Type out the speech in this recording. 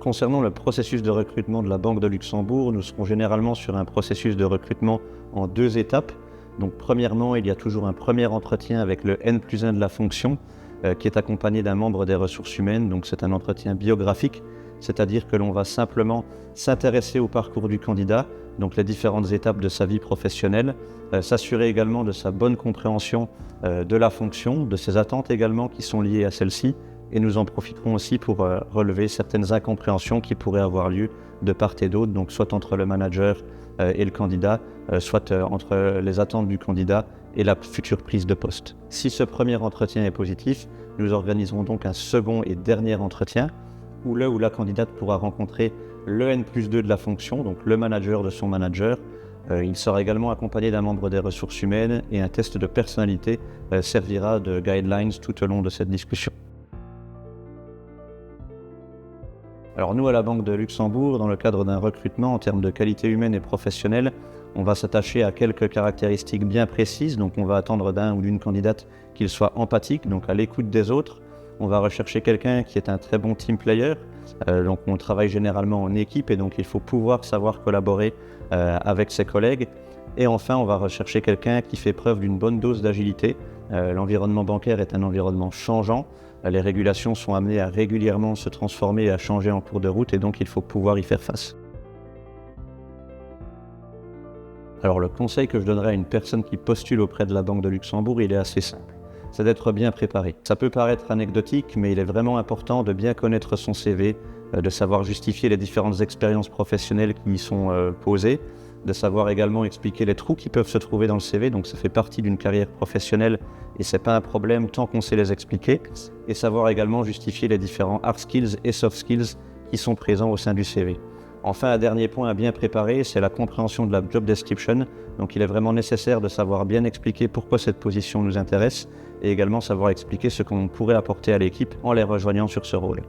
concernant le processus de recrutement de la Banque de Luxembourg, nous serons généralement sur un processus de recrutement en 2 étapes. Donc premièrement, il y a toujours un premier entretien avec le N+1 de la fonction qui est accompagné d'un membre des ressources humaines. Donc c'est un entretien biographique, c'est-à-dire que l'on va simplement s'intéresser au parcours du candidat, donc les différentes étapes de sa vie professionnelle, s'assurer également de sa bonne compréhension de la fonction, de ses attentes également qui sont liées à celle-ci, et nous en profiterons aussi pour relever certaines incompréhensions qui pourraient avoir lieu de part et d'autre, donc soit entre le manager et le candidat, soit entre les attentes du candidat et la future prise de poste. Si ce premier entretien est positif, nous organiserons donc un second et dernier entretien où le ou la candidate pourra rencontrer le N+2 de la fonction, donc le manager de son manager. Il sera également accompagné d'un membre des ressources humaines et un test de personnalité servira de guidelines tout au long de cette discussion. Alors nous, à la Banque de Luxembourg, dans le cadre d'un recrutement en termes de qualité humaine et professionnelle, on va s'attacher à quelques caractéristiques bien précises. Donc on va attendre d'un ou d'une candidate qu'il soit empathique, donc à l'écoute des autres. On va rechercher quelqu'un qui est un très bon team player. Donc on travaille généralement en équipe et donc il faut pouvoir savoir collaborer avec ses collègues. Et enfin, on va rechercher quelqu'un qui fait preuve d'une bonne dose d'agilité. L'environnement bancaire est un environnement changeant. Les régulations sont amenées à régulièrement se transformer et à changer en cours de route et donc il faut pouvoir y faire face. Alors le conseil que je donnerais à une personne qui postule auprès de la Banque de Luxembourg, il est assez simple. C'est d'être bien préparé. Ça peut paraître anecdotique, mais il est vraiment important de bien connaître son CV, de savoir justifier les différentes expériences professionnelles qui y sont posées, de savoir également expliquer les trous qui peuvent se trouver dans le CV, donc ça fait partie d'une carrière professionnelle et c'est pas un problème tant qu'on sait les expliquer, et savoir également justifier les différents hard skills et soft skills qui sont présents au sein du CV. Enfin, un dernier point à bien préparer, c'est la compréhension de la job description. Donc il est vraiment nécessaire de savoir bien expliquer pourquoi cette position nous intéresse et également savoir expliquer ce qu'on pourrait apporter à l'équipe en les rejoignant sur ce rôle.